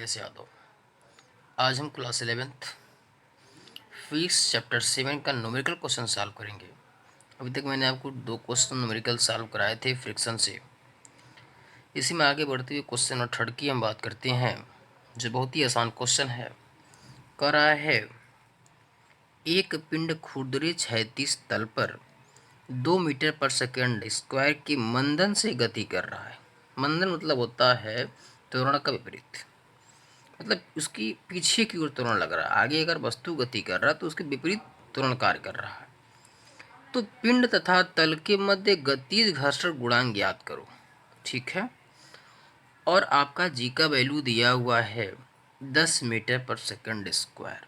राकेश यादव। आज हम class 11th physics chapter 7 का न्यूमेरिकल क्वेश्चन सॉल्व करेंगे। अभी तक मैंने आपको 2 क्वेश्चन न्यूमेरिकल सॉल्व कराए थे फ्रिक्शन से। इसी में आगे बढ़ते हुए क्वेश्चन नंबर 3 की हम बात करते हैं, जो बहुत ही आसान क्वेश्चन है। कह रहा है एक पिंड खुरदरे क्षैतिज तल पर 2 मीटर पर सेकंड स्क्वायर की मंदन से गति कर रहा है। मंदन मतलब होता है त्वरण का विपरीत, मतलब उसकी पीछे की ओर त्वरण लग रहा है। आगे अगर वस्तु गति कर रहा है तो उसके विपरीत त्वरण कार्य कर रहा है। तो पिंड तथा तल के मध्य गतिज घर्षण गुणांक ज्ञात करो। ठीक है, और आपका जी का वैल्यू दिया हुआ है 10 मीटर पर सेकंड स्क्वायर।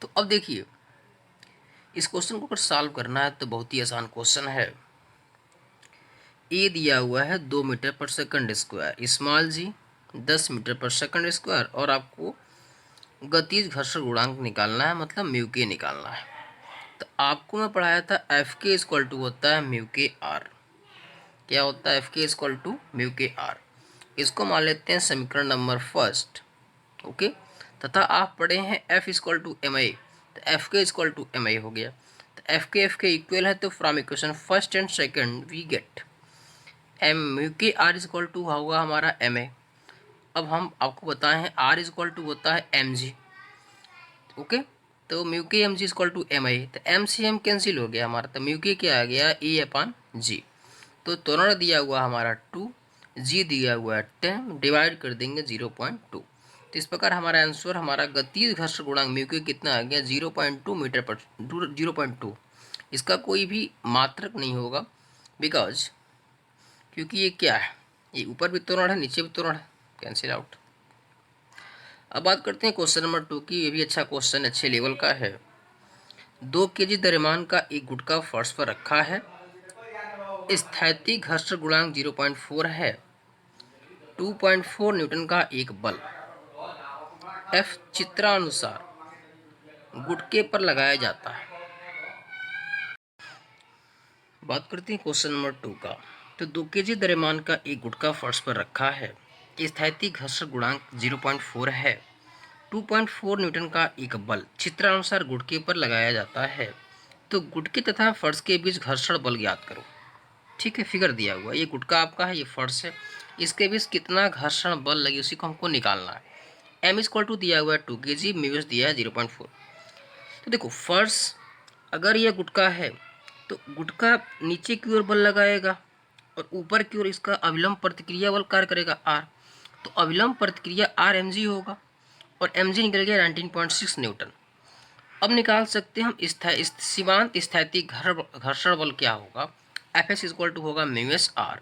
तो अब देखिए, इस क्वेश्चन को अगर सॉल्व करना है तो बहुत ही आसान क्वेश्चन है। ए दिया हुआ है 2 मीटर पर सेकंड स्क्वायर, स्मॉल जी 10 मीटर पर सेकंड स्क्वायर, और आपको गतिज घर्षण गुणांक निकालना है, मतलब म्यू के निकालना है। तो आपको मैं पढ़ाया था एफ के इक्वल टू होता है म्यू के आर। क्या होता है F K equal to mu K are. इसको मान लेते हैं समीकरण नंबर फर्स्ट। ओके, तथा आप पढ़े हैं F equal to M I, तो F K equal to M आई हो गया। तो एफ के इक्वल है, तो from equation first and second we get M mu K R equal to होगा हमारा एम ए। अब हम आपको बताए हैं आर इक्वल टू होता है एम जी। ओके, तो म्यू के M G equal to M I, तो एम सी एम कैंसिल हो गया हमारा, तो म्यू के क्या आ गया ए अपान जी। तो त्वरण दिया हुआ हमारा 2, जी दिया हुआ है 10, डिवाइड कर देंगे 0.2। तो इस प्रकार हमारा आंसर, हमारा गतिज घर्षण गुणांक म्यू के कितना आ गया 0.2 मीटर पर 0.2। इसका कोई भी मात्रक नहीं होगा, बिकॉज क्योंकि ये क्या है, ये ऊपर भी त्वरण है नीचे भी त्वरण है, कैंसिल आउट। अब बात करते हैं क्वेश्चन नंबर 2 की। ये भी अच्छा क्वेश्चन, अच्छे लेवल का है। 2 केजी द्रव्यमान का एक गुटका फर्श पर रखा है। स्थैतिक घर्षण गुणांक 0.4 है। 2.4 न्यूटन का एक बल एफ चित्रानुसार गुटके पर लगाया जाता है। बात करते हैं क्वेश्चन नंबर 2 का। तो 2 केजी द्रव्यमान का एक गुटका फर्श पर रखा है। स्थैतिक घर्षण गुणांक 0.4 है। 2.4 न्यूटन का एक बल चित्रानुसार गुटके पर लगाया जाता है। तो गुटके तथा फर्श के बीच घर्षण बल ज्ञात करो। ठीक है, फिगर दिया हुआ, ये गुटका आपका है, ये फर्श है, इसके बीच कितना घर्षण बल लगे उसी को हमको निकालना है। एम इक्वल टू दिया हुआ है 2 kg, म्यू दिया है 0.4। तो देखो फर्श, अगर यह गुटका है तो गुटका नीचे की ओर बल लगाएगा और ऊपर की ओर इसका अविलंब प्रतिक्रिया बल कार्य करेगा आर। तो अविलंब प्रतिक्रिया आर एम जी होगा, और एम जी निकल गया 19.6 न्यूटन। अब निकाल सकते हैं हम सीमांत स्थैतिक घर्षण बल क्या होगा। एफ एस इक्वल टू होगा mu S R.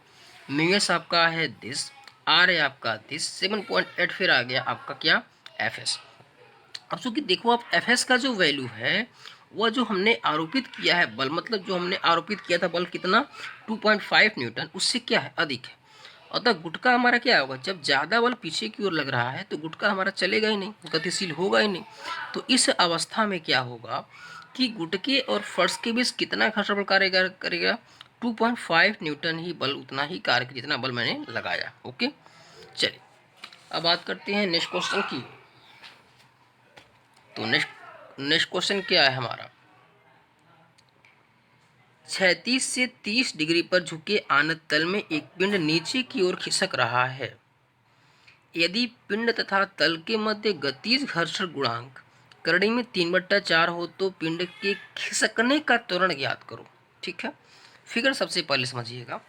Mu S आपका है दिस, आर है आपका दिस, 7.8 फिर आ गया आपका क्या एफ एस। अब चूंकि देखो आप एफ एस का जो वैल्यू है वह जो हमने आरोपित किया है बल, मतलब जो हमने आरोपित किया था बल कितना 2.5 न्यूटन, उससे क्या है अधिक है। अतः गुटका हमारा क्या होगा, जब ज़्यादा बल पीछे की ओर लग रहा है तो गुटका हमारा चलेगा ही नहीं, गतिशील होगा ही नहीं। तो इस अवस्था में क्या होगा कि गुटके और फर्श के बीच कितना घर्षण बल कार्य करेगा 2.5 न्यूटन ही बल, उतना ही कार्य जितना बल मैंने लगाया। ओके, चलिए अब बात करते हैं नेक्स्ट क्वेश्चन की। तो नेक्स्ट क्वेश्चन क्या है हमारा, 36 से 30 डिग्री पर झुके आनत तल में एक पिंड नीचे की ओर खिसक रहा है। यदि पिंड तथा तल के मध्य गतिज घर्षण गुणांक करड़ी में 3/4 हो तो पिंड के खिसकने का त्वरण ज्ञात करो। ठीक है, फिगर सबसे पहले समझिएगा।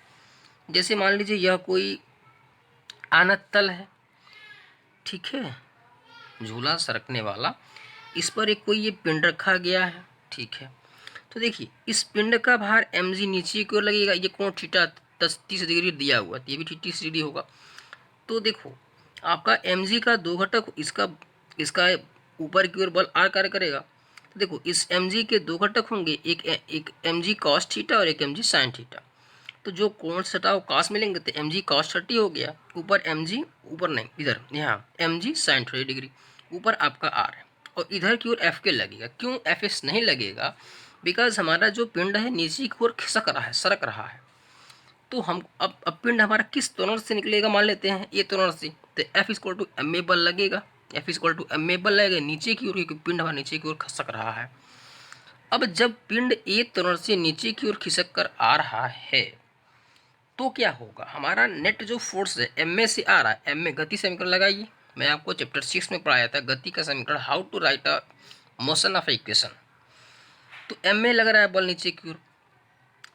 जैसे मान लीजिए यह कोई आनत तल है, ठीक है, झूला सरकने वाला, इस पर एक कोई ये पिंड रखा गया है। ठीक है, तो देखिए इस पिंड का भार एम जी नीचे की ओर लगेगा, ये कोण थीटा 30 डिग्री दिया हुआ है, ये भी 30 डिग्री होगा। तो देखो आपका एम जी का 2 घटक, इसका इसका ऊपर की ओर बल आर कार्य करेगा। तो देखो इस एम जी के 2 घटक होंगे, एक एम जी कॉस थीटा और एक एम जी साइन थीटा। तो जो कोण सटा वो कॉस मिलेंगे, तो एम जी कॉस 30 हो गया, ऊपर एम जी, ऊपर नहीं इधर यहाँ एम जी साइन 30 डिग्री, ऊपर आपका आर है, और इधर की ओर एफ के लगेगा। क्यों एफ एस नहीं लगेगा, बिकॉज हमारा जो पिंड है नीचे की ओर खिसक रहा है, सरक रहा है। तो हम अब पिंड हमारा किस त्वरण से निकलेगा, मान लेते हैं ए त्वरण से, तो F equal to M A बल लगेगा, F equal to M A बल लगेगा नीचे की ओर, क्योंकि पिंड हमारा नीचे की ओर खसक रहा है। अब जब पिंड ए त्वरण से नीचे की ओर खिसक कर आ रहा है तो क्या होगा, हमारा नेट जो फोर्स है एम ए से आ रहा है, एम ए गति समीकरण लगाइए, मैं आपको चैप्टर 6 में पढ़ाया था गति का समीकरण, how to write a motion of equation. तो एम ए लग रहा है बल नीचे की ओर,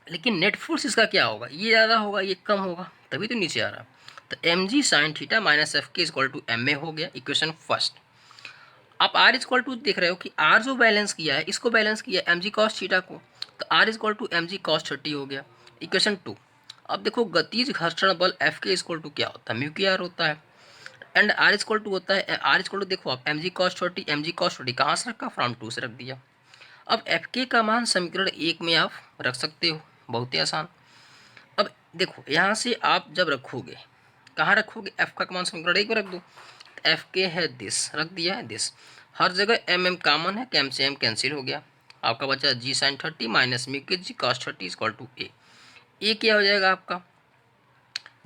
लेकिन नेट फोर्स इसका क्या होगा, ये ज़्यादा होगा ये कम होगा, तभी तो नीचे आ रहा। तो M G sine theta minus F K equal to M A हो गया इक्वेशन फर्स्ट। आप आर इक्वल टू देख रहे हो कि आर जो बैलेंस किया है इसको बैलेंस किया एम जी कॉस थीटा को, तो R equal to M G cos 30 हो गया इक्वेशन 2। अब देखो गतिज घर्षण बल एफ के इक्वल टू क्या होता है, म्यू के आर होता है, एंड आर इक्वल टू होता है, आर इक्वल टू देखो आप M G cos 30, M G cos 30 कहाँ से रखा, फ्रॉम 2 से रख दिया। अब एफ के का मान समीकरण 1 में आप रख सकते हो, बहुत ही आसान। अब देखो यहाँ से आप जब रखोगे, कहाँ रखोगे, एफ का मान समीकरण 1 में रख दो, एफ के है दिस, रख दिया है दिस, हर जगह एम एम कॉमन है, एम से एम कैंसिल हो गया, आपका बचा जी sign 30 minus mu K G cos 30 equal to A क्या हो जाएगा आपका,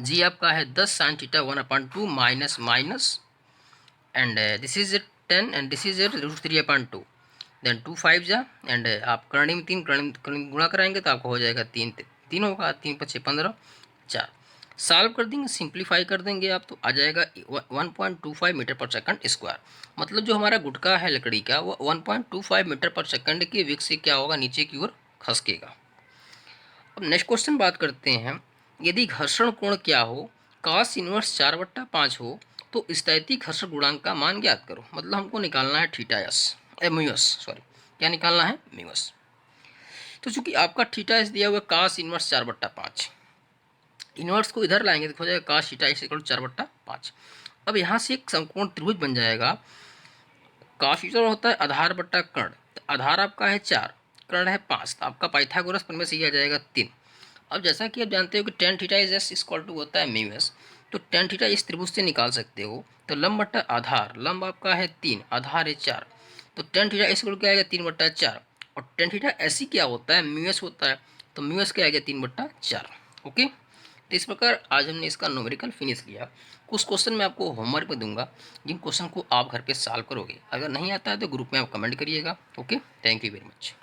जी आपका है 10 sine theta 1/2 minus minus, and this is 10 and this is √3/2, then 2 5 जा, एंड आप करणी में 3 करणी गुणा कराएंगे तो आपको हो जाएगा 3 3 होगा, 3 5 15 4, सॉल्व कर देंगे, सिंप्लीफाई कर देंगे आप, तो आ जाएगा 1.25 मीटर पर सेकंड स्क्वायर। मतलब जो हमारा गुटका है लकड़ी का वो 1.25 मीटर पर सेकंड के वेग से क्या होगा, नीचे की ओर खसकेगा। अब नेक्स्ट क्वेश्चन बात करते हैं, यदि घर्षण कोण क्या हो, cos इनवर्स 4/5 हो तो स्थैतिक घर्षण गुणांक का मान ज्ञात करो। मतलब हमको निकालना है theta S, mu S, sorry क्या निकालना है, म्यू एस। तो चूंकि आपका थीटा एस दिया हुआ cos इनवर्स 4/5, इनवर्स को इधर लाएंगे तो हो जाएगा cos थीटा एस इक्वल 4/5। अब यहाँ से एक समकोण त्रिभुज बन जाएगा, cos थीटा होता है आधार बट्टा कर्ण, तो आधार आपका है 4, कर्ण है 5, तो आपका पाइथागोरस प्रमेय से आ जाएगा 3। अब जैसा कि आप जानते हो कि tan theta is as equal to होता है म्यू एस, तो टेन थीटा इस त्रिभुज से निकाल सकते हो, तो लंब बट्टा आधार, लंब आपका है 3, आधार है 4, तो टेन थीटा इस क्या आएगा 3/4, और टेन थीटा ऐसी क्या होता है, म्यू एस होता है, तो म्यू एस क्या आएगा 3/4। ओके, तो इस प्रकार आज हमने इसका न्यूमेरिकल फिनिश किया। कुछ क्वेश्चन मैं आपको होमवर्क में दूंगा, जिन क्वेश्चन को आप घर पे सॉल्व करोगे, अगर नहीं आता है तो ग्रुप में आप कमेंट करिएगा। Okay, thank you very much.